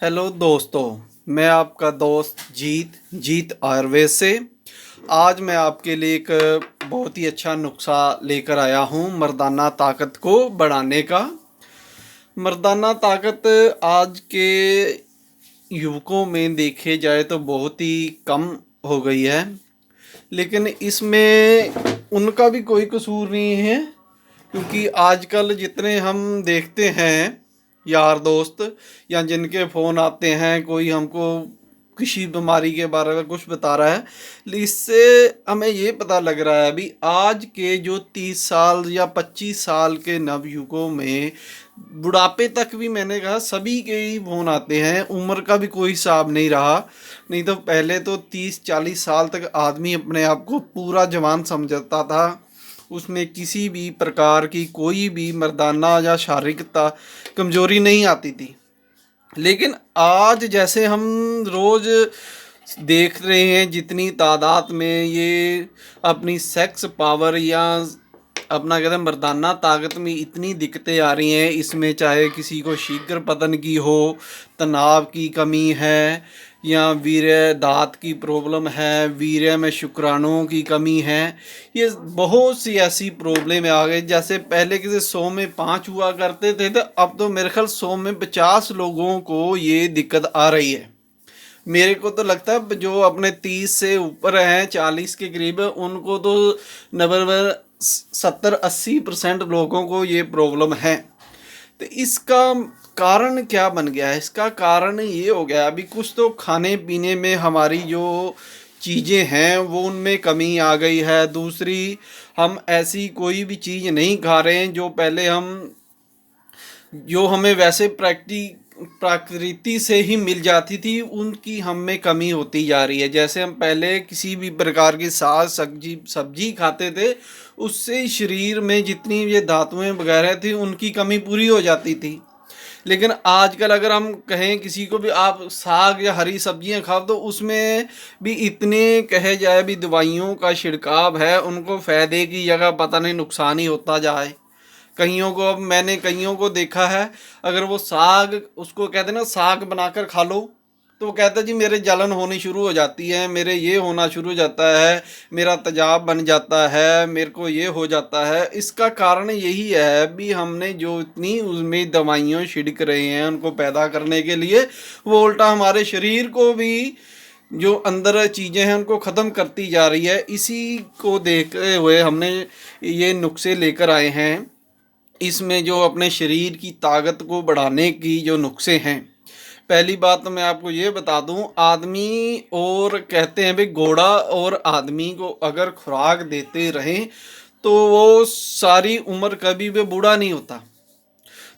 Hello दोस्तों, मैं आपका दोस्त जीत आयुर्वेद से। आज मैं आपके लिए एक बहुत ही अच्छा नुस्खा लेकर आया हूँ मर्दाना ताकत को बढ़ाने का। मर्दाना ताकत आज के युवकों में देखे जाए तो बहुत ही कम हो गई है, लेकिन इसमें उनका भी कोई कसूर नहीं है, क्योंकि आजकल जितने हम देखते हैं यार दोस्त या जिनके फ़ोन आते हैं, कोई हमको किसी बीमारी के बारे में कुछ बता रहा है, इससे हमें ये पता लग रहा है अभी आज के जो 30 साल या 25 साल के नवयुवकों में बुढ़ापे तक भी, मैंने कहा सभी के ही फ़ोन आते हैं, उम्र का भी कोई हिसाब नहीं रहा। नहीं तो पहले तो 30-40 साल तक आदमी अपने आप को पूरा जवान समझता था, उसमें किसी भी प्रकार की कोई भी मर्दाना या शारीरिकता कमजोरी नहीं आती थी। लेकिन आज जैसे हम रोज़ देख रहे हैं जितनी तादाद में ये अपनी सेक्स पावर या अपना कहते हैं मर्दाना ताकत में इतनी दिक्कतें आ रही हैं, इसमें चाहे किसी को शीघ्र पतन की हो, तनाव की कमी है, या वीर्य दात की प्रॉब्लम है, वीर्य में शुक्राणुओं की कमी है, ये बहुत सी ऐसी प्रॉब्लम आ गई। जैसे पहले किसी 100 में 5 हुआ करते थे, तो अब तो मेरे ख्याल 100 में 50 लोगों को ये दिक्कत आ रही है। मेरे को तो लगता है जो अपने 30 से ऊपर हैं, 40 के करीब है, उनको तो 70-80% लोगों को ये प्रॉब्लम है। तो इसका कारण क्या बन गया है? इसका कारण ये हो गया अभी कुछ तो खाने पीने में हमारी जो चीज़ें हैं वो उनमें कमी आ गई है। दूसरी, हम ऐसी कोई भी चीज़ नहीं खा रहे हैं जो पहले हम जो हमें वैसे प्रकृति से ही मिल जाती थी, उनकी हम में कमी होती जा रही है। जैसे हम पहले किसी भी प्रकार की साग सब्जी खाते थे, उससे शरीर में जितनी ये धातुएं वगैरह थी उनकी कमी पूरी हो जाती थी। लेकिन आजकल अगर हम कहें किसी को भी आप साग या हरी सब्जियां खाओ, तो उसमें भी इतने कहे जाए भी दवाइयों का छिड़काव है, उनको फ़ायदे की जगह पता नहीं नुकसान ही होता जाए। कईयों को, अब मैंने कईयों को देखा है, अगर वो साग उसको कहते हैं ना साग बनाकर खा लो, तो वो कहता है जी मेरे जलन होनी शुरू हो जाती है, मेरे ये होना शुरू हो जाता है, मेरा तेजाब बन जाता है, मेरे को ये हो जाता है। इसका कारण यही है भी हमने जो इतनी उसमें दवाइयाँ छिड़क रहे हैं उनको पैदा करने के लिए, वो उल्टा हमारे शरीर को भी जो अंदर चीज़ें हैं उनको ख़त्म करती जा रही है। इसी को देखते हुए हमने ये नुस्खे लेकर आए हैं। इसमें जो अपने शरीर की ताकत को बढ़ाने की जो नुस्खे हैं, पहली बात तो मैं आपको ये बता दूं, आदमी और कहते हैं भाई घोड़ा और आदमी को अगर खुराक देते रहें तो वो सारी उम्र कभी भी बूढ़ा नहीं होता।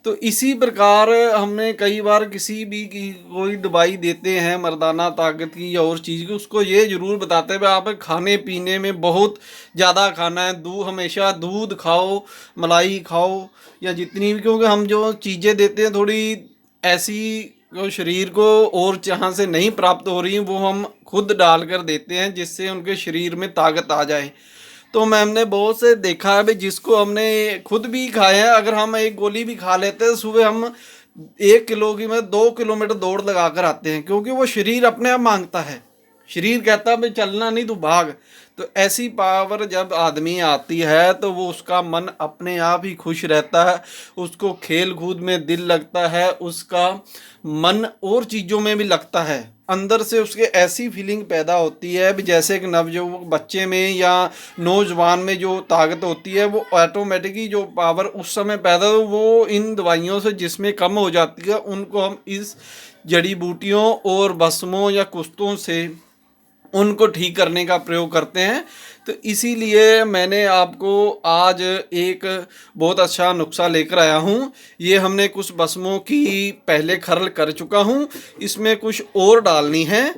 तो इसी प्रकार हमने कई बार किसी भी की कोई दवाई देते हैं मर्दाना ताकत की या और चीज़ की, उसको ये ज़रूर बताते हैं भाई आप खाने पीने में बहुत ज़्यादा खाना है, हमेशा दूध खाओ, मलाई खाओ, या जितनी भी, क्योंकि हम जो चीज़ें देते हैं थोड़ी ऐसी जो शरीर को और जहाँ से नहीं प्राप्त हो रही हैं वो हम खुद डाल कर देते हैं, जिससे उनके शरीर में ताकत आ जाए। तो मैंने बहुत से देखा है भाई जिसको हमने खुद भी खाए हैं, अगर हम एक गोली भी खा लेते हैं सुबह, हम 1 किलो की में 2 किलोमीटर दौड़ लगा कर आते हैं, क्योंकि वो शरीर अपने आप मांगता है। शरीर कहता है भाई चलना नहीं तू भाग। तो ऐसी पावर जब आदमी आती है तो वो उसका मन अपने आप ही खुश रहता है, उसको खेल कूद में दिल लगता है, उसका मन और चीज़ों में भी लगता है। अंदर से उसके ऐसी फीलिंग पैदा होती है भी जैसे कि नवयुवक बच्चे में या नौजवान में जो ताकत होती है वो ऑटोमेटिकली जो पावर उस समय पैदा हो वो इन दवाइयों से जिसमें कम हो जाती है, उनको हम इस जड़ी बूटियों और भस्मों या कुश्तों से उनको ठीक करने का प्रयोग करते हैं। तो इसीलिए मैंने आपको आज एक बहुत अच्छा नुस्खा लेकर आया हूँ। ये हमने कुछ भस्मों की पहले खरल कर चुका हूँ, इसमें कुछ और डालनी है।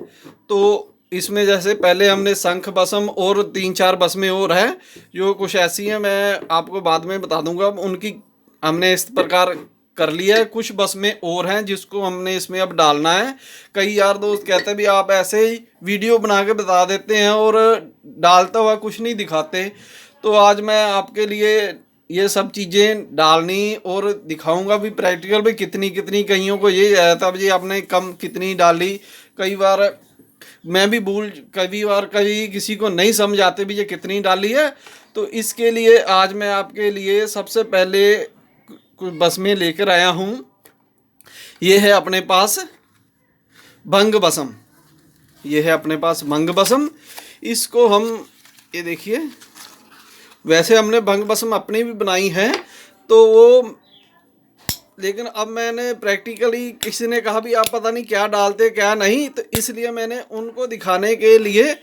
तो इसमें जैसे पहले हमने शंख भस्म और 3-4 भस्में और हैं जो कुछ ऐसी हैं, मैं आपको बाद में बता दूंगा। उनकी हमने इस प्रकार कर लिया है, कुछ बस में और हैं जिसको हमने इसमें अब डालना है। कई यार दोस्त कहते हैं भी आप ऐसे ही वीडियो बना के बता देते हैं और डालता हुआ कुछ नहीं दिखाते। तो आज मैं आपके लिए ये सब चीज़ें डालनी और दिखाऊंगा भी प्रैक्टिकल भी कितनी कितनी। कईयों को ये आया था जी आपने कम कितनी डाली, कई बार मैं भी भूल, कई बार कभी किसी को नहीं समझ आते भी ये कितनी डाली है। तो इसके लिए आज मैं आपके लिए सबसे पहले कुछ बस में लेकर आया हूँ। ये है अपने पास भंग बसम, ये है अपने पास भंग बसम। इसको हम, ये देखिए, वैसे हमने भंग बसम अपनी भी बनाई है तो वो, लेकिन अब मैंने प्रैक्टिकली किसी ने कहा भी आप पता नहीं क्या डालते क्या नहीं, तो इसलिए मैंने उनको दिखाने के लिए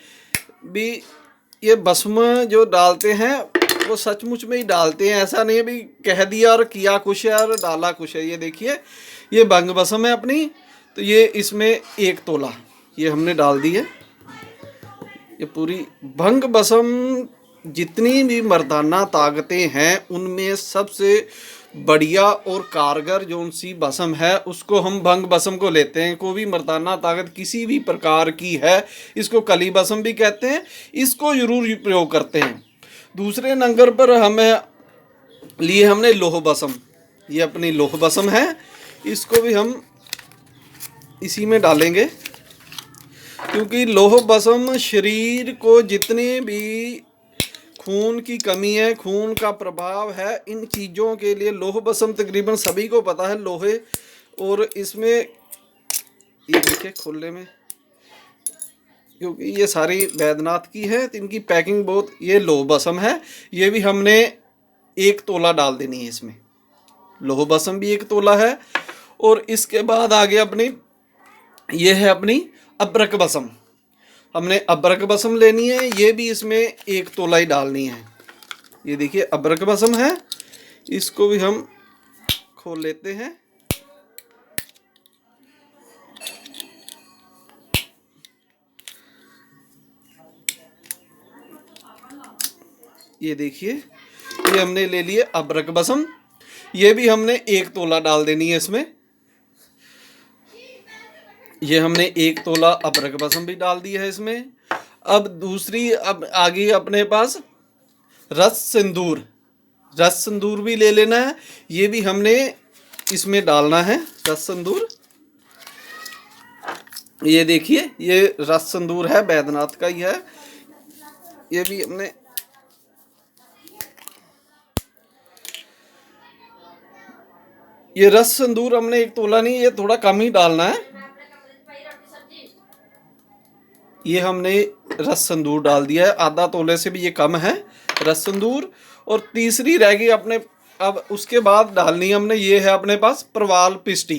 भी ये भस्म जो डालते हैं वो सचमुच में ही डालते हैं, ऐसा नहीं है भी कह दिया और किया कुछ है और डाला कुछ है। ये देखिए ये भंग भस्म है अपनी, तो ये इसमें 1 तोला ये हमने डाल दी है। ये पूरी भंग भस्म, जितनी भी मर्दाना ताकतें हैं उनमें सबसे बढ़िया और कारगर जो सी भस्म है उसको हम भंग भस्म को लेते हैं। कोई भी मर्दाना ताकत किसी भी प्रकार की है, इसको कली भस्म भी कहते हैं, इसको जरूर प्रयोग करते हैं। दूसरे नंबर पर हमें लिए हमने लोह भस्म, ये अपनी लोह भस्म है, इसको भी हम इसी में डालेंगे क्योंकि लोह भस्म शरीर को जितने भी खून की कमी है, खून का प्रभाव है, इन चीज़ों के लिए लोह भस्म तकरीबन सभी को पता है लोहे। और इसमें ये देखिए खुले में, क्योंकि ये सारी वैद्यनाथ की है तो इनकी पैकिंग बहुत, ये लोह भस्म है, ये भी हमने 1 तोला डाल देनी है इसमें। लोह भस्म भी 1 तोला है। और इसके बाद आगे अपनी ये है अपनी अबरक भस्म, हमने अबरक भस्म लेनी है, ये भी इसमें 1 तोला ही डालनी है। ये देखिए अबरक भस्म है, इसको भी हम खोल लेते हैं। ये देखिए ये हमने ले लिए अबरक भस्म, ये भी हमने 1 तोला डाल देनी है इसमें। ये हमने 1 तोला अबरक भस्म भी डाल दी है इसमें। अब दूसरी, अब आगे अपने पास रस सिंदूर, रस सिंदूर भी ले लेना है, ये भी हमने इसमें डालना है रस सिंदूर। ये देखिए ये रस सिंदूर है, बैद्यनाथ का ही है, ये भी हमने, ये रस सिंदूर हमने 1 तोला नहीं, ये थोड़ा कम ही डालना है। ये हमने रस सिंदूर डाल दिया है, आधा तोले से भी ये कम है रस सिंदूर। और तीसरी रह गई अपने, अब उसके बाद डालनी हमने, ये है अपने पास प्रवाल पिष्टी,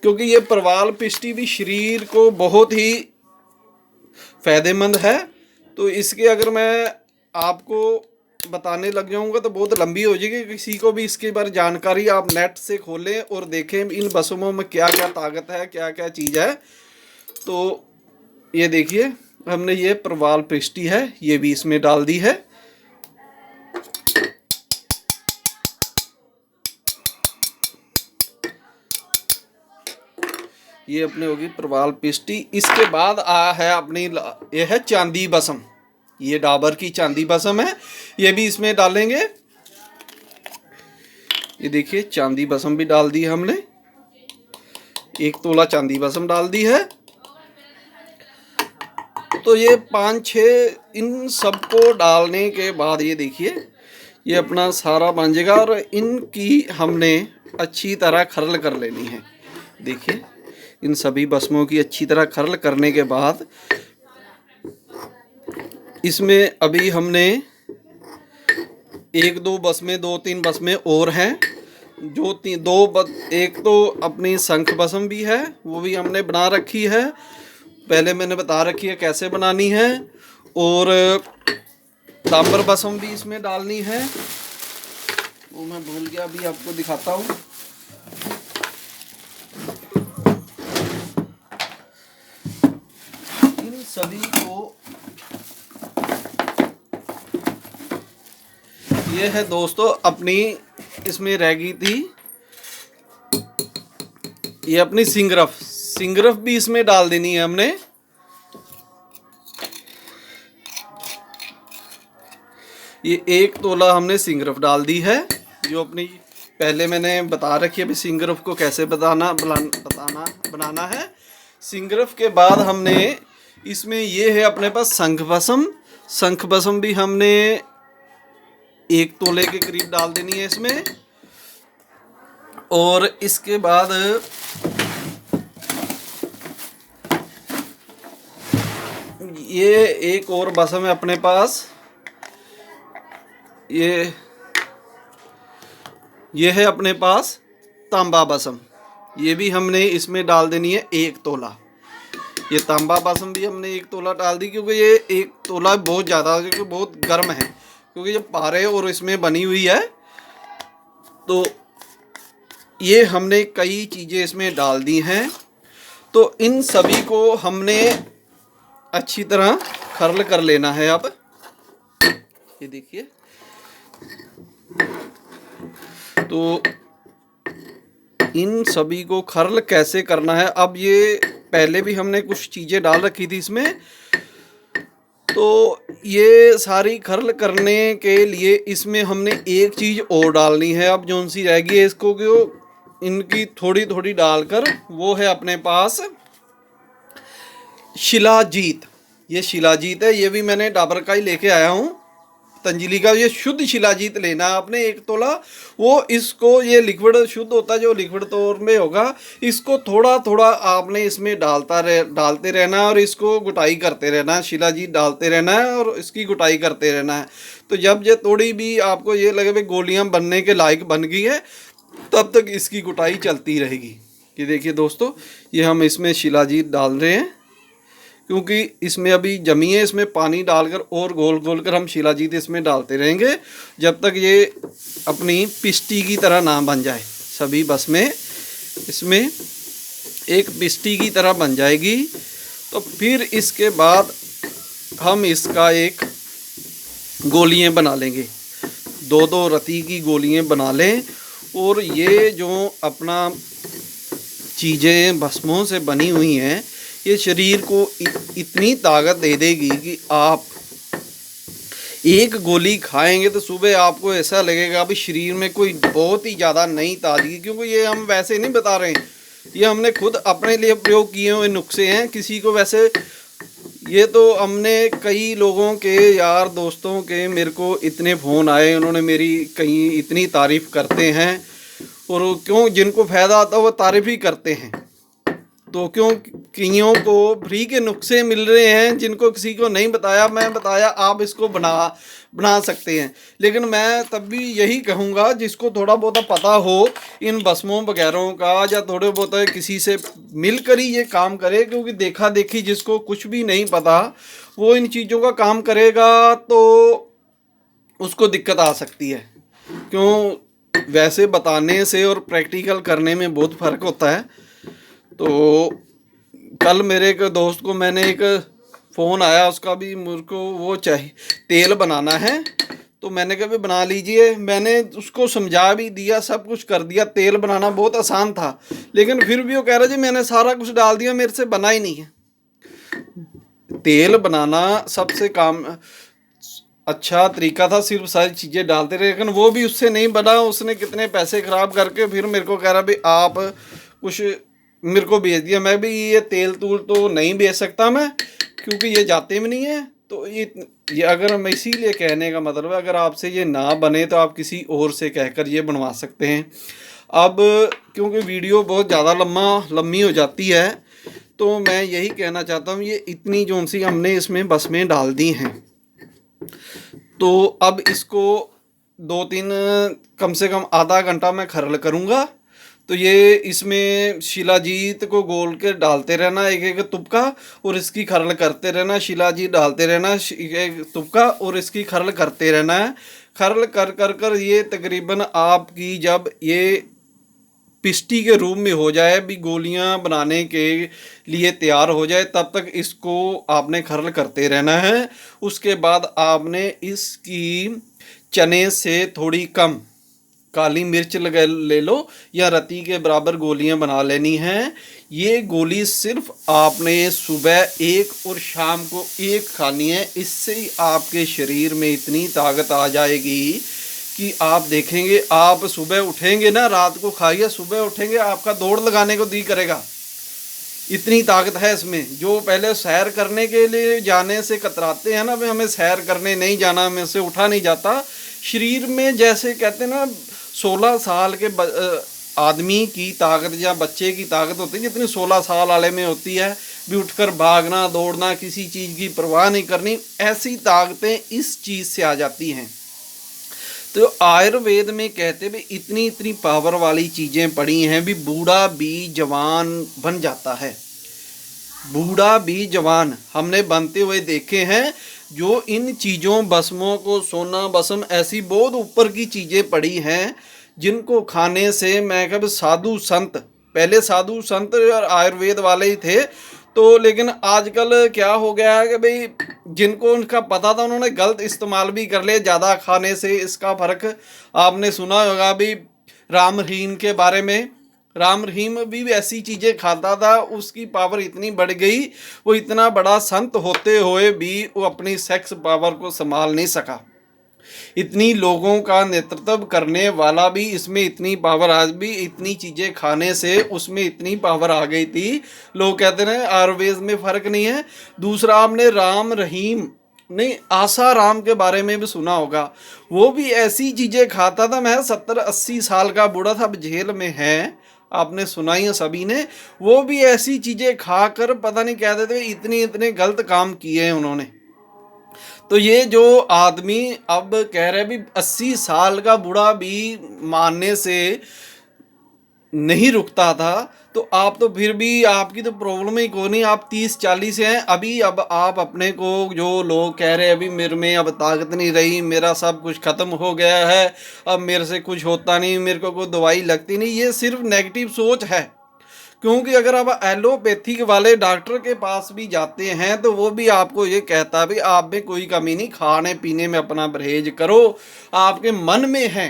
क्योंकि ये प्रवाल पिष्टी भी शरीर को बहुत ही फायदेमंद है। तो इसके अगर मैं आपको बताने लग जाऊंगा तो बहुत लंबी हो जाएगी। किसी को भी इसके बारे जानकारी आप नेट से खोलें और देखें इन भस्मों में क्या क्या ताकत है, क्या क्या चीज़ है। तो ये देखिए हमने ये प्रवाल पिष्टी है, ये भी इसमें डाल दी है। ये अपने होगी प्रवाल पिष्टी। इसके बाद है अपनी, ये है चांदी भस्म, ये डाबर की चांदी भस्म है, ये भी इसमें डालेंगे। ये देखिए चांदी भस्म भी डाल दी है हमने, 1 तोला चांदी भस्म डाल दी है। तो ये 5-6 इन सबको डालने के बाद ये देखिए ये अपना सारा बन जाएगा। और इनकी हमने अच्छी तरह खरल कर लेनी है। देखिए इन सभी भस्मों की अच्छी तरह खरल करने के बाद इसमें अभी हमने 1-2 भस्में, 2-3 भस्में और हैं जो एक तो अपनी शंख भस्म भी है, वो भी हमने बना रखी है, पहले मैंने बता रखी है कैसे बनानी है। और ताम्र भस्म भी इसमें डालनी है, वो मैं भूल गया, अभी आपको दिखाता हूँ। इन सभी को, ये है दोस्तों अपनी, इसमें रह गई थी ये अपनी सिंगरफ, सिंगरफ भी इसमें डाल देनी है हमने। ये 1 तोला हमने सिंगरफ डाल दी है, जो अपनी पहले मैंने बता रखी है भी सिंगरफ को कैसे बनाना है। सिंगरफ के बाद हमने इसमें ये है अपने पास शंख भस्म। शंख भस्म भी हमने 1 तोले के करीब डाल देनी है इसमें। और इसके बाद ये एक और भस्म है अपने पास, ये है अपने पास तांबा भस्म। ये भी हमने इसमें डाल देनी है 1 तोला। ये तांबा भस्म भी हमने 1 तोला डाल दी, क्योंकि ये 1 तोला बहुत ज़्यादा, क्योंकि बहुत गर्म है, क्योंकि ये पारे और इसमें बनी हुई है। तो ये हमने कई चीज़ें इसमें डाल दी हैं। तो इन सभी को हमने अच्छी तरह खर्ल कर लेना है। अब ये देखिए, तो इन सभी को खर्ल कैसे करना है। अब ये पहले भी हमने कुछ चीज़ें डाल रखी थी इसमें, तो ये सारी खर्ल करने के लिए इसमें हमने एक चीज़ और डालनी है। अब जौन सी रहेगी है इसको क्यों इनकी थोड़ी थोड़ी डालकर, वो है अपने पास शिलाजीत। ये शिलाजीत है, ये भी मैंने डाबर का ही लेके आया हूँ, तंजलि का। ये शुद्ध शिलाजीत लेना है आपने 1 तोला। वो इसको, ये लिक्विड शुद्ध होता है, जो लिक्विड तौर में होगा, इसको थोड़ा थोड़ा आपने इसमें डालते रहना है और इसको गुटाई करते रहना है। शिलाजीत डालते रहना है और इसकी गुटाई करते रहना है। तो जब ये थोड़ी भी आपको ये लगे भाई गोलियां बनने के लायक बन गई है, तब तक इसकी गुटाई चलती रहेगी। ये देखिए दोस्तों, ये हम इसमें शिलाजीत डाल रहे हैं, क्योंकि इसमें अभी जमी है। इसमें पानी डालकर और घोल घोल कर हम शिलाजीत इसमें डालते रहेंगे, जब तक ये अपनी पिष्टी की तरह ना बन जाए। सभी बस में इसमें एक पिष्टी की तरह बन जाएगी। तो फिर इसके बाद हम इसका एक गोलियां बना लेंगे, 2-2 रती की गोलियां बना लें। और ये जो अपना चीज़ें भस्मों से बनी हुई हैं, ये शरीर को इतनी ताकत दे देगी कि आप एक गोली खाएंगे तो सुबह आपको ऐसा लगेगा अभी शरीर में कोई बहुत ही ज़्यादा नई ताजगी। क्योंकि ये हम वैसे नहीं बता रहे हैं, ये हमने खुद अपने लिए प्रयोग किए हुए नुस्खे हैं। किसी को वैसे, ये तो हमने कई लोगों के यार दोस्तों के, मेरे को इतने फ़ोन आए, उन्होंने मेरी कहीं इतनी तारीफ़ करते हैं, और क्यों जिनको फ़ायदा आता है वो तारीफ़ ही करते हैं। तो क्यों कईयों को फ्री के नुस्खे मिल रहे हैं, जिनको किसी को नहीं बताया, मैं बताया आप इसको बना सकते हैं। लेकिन मैं तब भी यही कहूँगा, जिसको थोड़ा बहुत पता हो इन भस्मों वगैरह का, या थोड़े बहुत किसी से मिलकर ही ये काम करे। क्योंकि देखा देखी जिसको कुछ भी नहीं पता, वो इन चीज़ों का काम करेगा तो उसको दिक्कत आ सकती है। क्यों, वैसे बताने से और प्रैक्टिकल करने में बहुत फ़र्क होता है। तो कल मेरे एक दोस्त को मैंने एक फ़ोन आया, उसका भी मेरे को वो चाहिए, तेल बनाना है। तो मैंने कहा भी बना लीजिए। मैंने उसको समझा भी दिया, सब कुछ कर दिया। तेल बनाना बहुत आसान था, लेकिन फिर भी वो कह रहा जी मैंने सारा कुछ डाल दिया, मेरे से बना ही नहीं है। तेल बनाना सबसे काम अच्छा तरीका था, सिर्फ सारी चीज़ें डालते रहे, लेकिन वो भी उससे नहीं बना। उसने कितने पैसे ख़राब करके फिर मेरे को कह रहा भाई आप कुछ मेरे को भेज दिया। मैं भी ये तेल तूल तो नहीं भेज सकता मैं, क्योंकि ये जाते भी नहीं है। तो ये अगर मैं इसीलिए कहने का मतलब है, अगर आपसे ये ना बने तो आप किसी और से कहकर ये बनवा सकते हैं। अब क्योंकि वीडियो बहुत ज़्यादा लंबी हो जाती है, तो मैं यही कहना चाहता हूँ, ये इतनी जोन सी हमने इसमें बसमें डाल दी हैं। तो अब इसको 2-3 कम से कम आधा घंटा मैं खरल करूँगा। तो ये इसमें शिलाजीत को गोल के डालते रहना, एक एक तुपका, और इसकी खरल करते रहना। शिलाजीत डालते रहना, एक तुपका, और इसकी खरल करते रहना है। खरल कर कर कर ये तकरीबन आपकी जब ये पिष्टी के रूप में हो जाए, भी गोलियां बनाने के लिए तैयार हो जाए, तब तक इसको आपने खरल करते रहना है। उसके बाद आपने इसकी चने से थोड़ी कम काली मिर्च लगा ले लो या रत्ती के बराबर गोलियां बना लेनी हैं। ये गोली सिर्फ आपने सुबह एक और शाम को एक खानी है। इससे ही आपके शरीर में इतनी ताकत आ जाएगी कि आप देखेंगे, आप सुबह उठेंगे ना, रात को खाइए, सुबह उठेंगे आपका दौड़ लगाने को दिल करेगा, इतनी ताकत है इसमें। जो पहले सैर करने के लिए जाने से कतराते हैं ना, भाई हमें सैर करने नहीं जाना, हमें से उठा नहीं जाता, शरीर में जैसे कहते हैं ना 16 साल के आदमी की ताकत या बच्चे की ताकत होती है जितनी 16 साल वाले में होती है, भी उठकर भागना दौड़ना, किसी चीज़ की परवाह नहीं करनी, ऐसी ताकतें इस चीज़ से आ जाती हैं। तो आयुर्वेद में कहते भी इतनी इतनी पावर वाली चीज़ें पड़ी हैं, भी बूढ़ा भी जवान बन जाता है। बूढ़ा भी जवान हमने बनते हुए देखे हैं। जो इन चीज़ों भस्मों को, सोना भस्म, ऐसी बहुत ऊपर की चीज़ें पड़ी हैं जिनको खाने से, मैं कब साधु संत, पहले साधु संत और आयुर्वेद वाले ही थे, तो लेकिन आजकल क्या हो गया है कि भाई जिनको उनका पता था उन्होंने गलत इस्तेमाल भी कर लिया ज़्यादा खाने से। इसका फ़र्क आपने सुना होगा भी राम रहीम के बारे में। राम रहीम भी ऐसी चीज़ें खाता था, उसकी पावर इतनी बढ़ गई, वो इतना बड़ा संत होते हुए भी वो अपनी सेक्स पावर को संभाल नहीं सका। इतनी लोगों का नेतृत्व करने वाला भी इसमें इतनी पावर, आज भी इतनी चीज़ें खाने से उसमें इतनी पावर आ गई थी। लोग कहते हैं आयुर्वेद में फ़र्क नहीं है। दूसरा, आपने राम रहीम नहीं, आसा राम के बारे में भी सुना होगा, वो भी ऐसी चीज़ें खाता था। मैं 70-80 साल का बूढ़ा था, अब जेल में है, आपने सुना ही है सभी ने। वो भी ऐसी चीज़ें खाकर पता नहीं कहते थे, इतने इतने गलत काम किए हैं उन्होंने। तो ये जो आदमी अब कह रहे भी 80 साल का बूढ़ा भी मानने से नहीं रुकता था, तो आप तो फिर भी, आपकी तो प्रॉब्लम ही कोई नहीं, आप 30-40 हैं अभी। अब आप अपने को, जो लोग कह रहे हैं अभी मेरे में अब ताकत नहीं रही, मेरा सब कुछ ख़त्म हो गया है, अब मेरे से कुछ होता नहीं, मेरे को कोई दवाई लगती नहीं, ये सिर्फ नेगेटिव सोच है। क्योंकि अगर आप एलोपैथिक वाले डॉक्टर के पास भी जाते हैं तो वो भी आपको ये कहता है भी आप में कोई कमी नहीं, खाने पीने में अपना परहेज करो, आपके मन में है।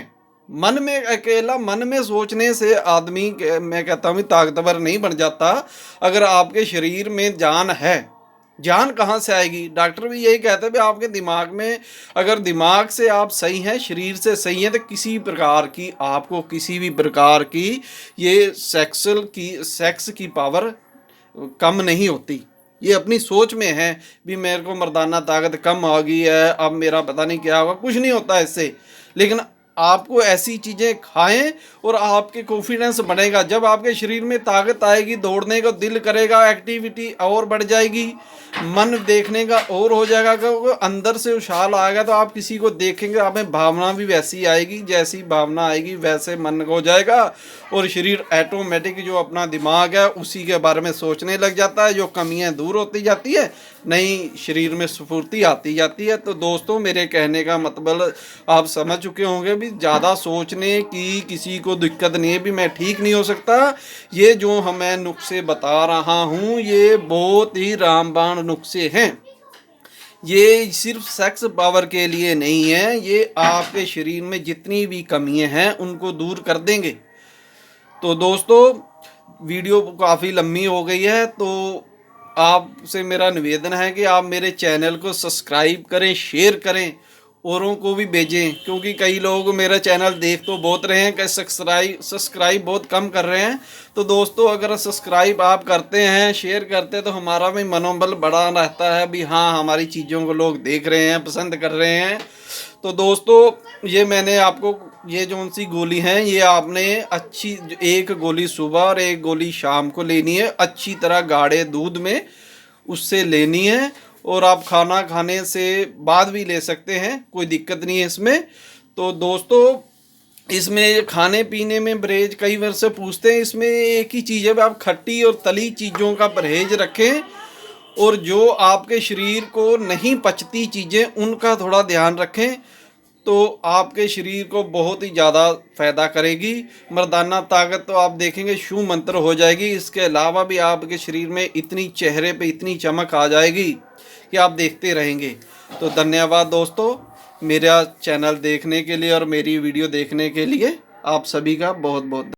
मन में, अकेला मन में सोचने से आदमी मैं कहता हूँ ताकतवर नहीं बन जाता। अगर आपके शरीर में जान है, जान कहाँ से आएगी? डॉक्टर भी यही कहते हैं भी आपके दिमाग में, अगर दिमाग से आप सही हैं, शरीर से सही हैं, तो किसी प्रकार की, आपको किसी भी प्रकार की ये सेक्स की पावर कम नहीं होती। ये अपनी सोच में है भी मेरे को मर्दाना ताकत कम आ गई है, अब मेरा पता नहीं क्या होगा, कुछ नहीं होता इससे। लेकिन आपको ऐसी चीज़ें खाएं और आपके कॉन्फिडेंस बढ़ेगा। जब आपके शरीर में ताकत आएगी, दौड़ने को दिल करेगा, एक्टिविटी और बढ़ जाएगी, मन देखने का और हो जाएगा, क्योंकि अंदर से उछाल आएगा तो आप किसी को देखेंगे, आप में भावना भी वैसी आएगी, जैसी भावना आएगी वैसे मन हो जाएगा, और शरीर ऑटोमेटिक जो अपना दिमाग है उसी के बारे में सोचने लग जाता है, जो कमियां दूर होती जाती है, नई शरीर में स्फूर्ति आती जाती है। तो दोस्तों, मेरे कहने का मतलब आप समझ चुके होंगे भी ज़्यादा सोचने की किसी को दिक्कत नहीं है भी मैं ठीक नहीं हो सकता। ये जो मैं नुस्खे बता रहा हूँ ये बहुत ही रामबाण नुस्खे हैं। ये सिर्फ सेक्स पावर के लिए नहीं है, ये आपके शरीर में जितनी भी कमियां हैं उनको दूर कर देंगे। तो दोस्तों, वीडियो काफ़ी लंबी हो गई है, तो आपसे मेरा निवेदन है कि आप मेरे चैनल को सब्सक्राइब करें, शेयर करें, औरों को भी भेजें, क्योंकि कई लोग मेरा चैनल देख तो बहुत रहे हैं कि सब्सक्राइब बहुत कम कर रहे हैं। तो दोस्तों, अगर सब्सक्राइब आप करते हैं, शेयर करते हैं, तो हमारा भी मनोबल बढ़ा रहता है भी हाँ, हमारी चीज़ों को लोग देख रहे हैं, पसंद कर रहे हैं। तो दोस्तों, ये मैंने आपको ये जो सी गोली हैं, ये आपने अच्छी, एक गोली सुबह और एक गोली शाम को लेनी है, अच्छी तरह गाढ़े दूध में उससे लेनी है, और आप खाना खाने से बाद भी ले सकते हैं, कोई दिक्कत नहीं है इसमें। तो दोस्तों, इसमें खाने पीने में परहेज कई बार से पूछते हैं, इसमें एक ही चीज़ है, आप खट्टी और तली चीज़ों का परहेज रखें, और जो आपके शरीर को नहीं पचती चीज़ें उनका थोड़ा ध्यान रखें, तो आपके शरीर को बहुत ही ज़्यादा फ़ायदा करेगी। मर्दाना ताकत तो आप देखेंगे शू मंत्र हो जाएगी। इसके अलावा भी आपके शरीर में इतनी, चेहरे पे इतनी चमक आ जाएगी कि आप देखते रहेंगे। तो धन्यवाद दोस्तों, मेरा चैनल देखने के लिए और मेरी वीडियो देखने के लिए। आप सभी का बहुत बहुत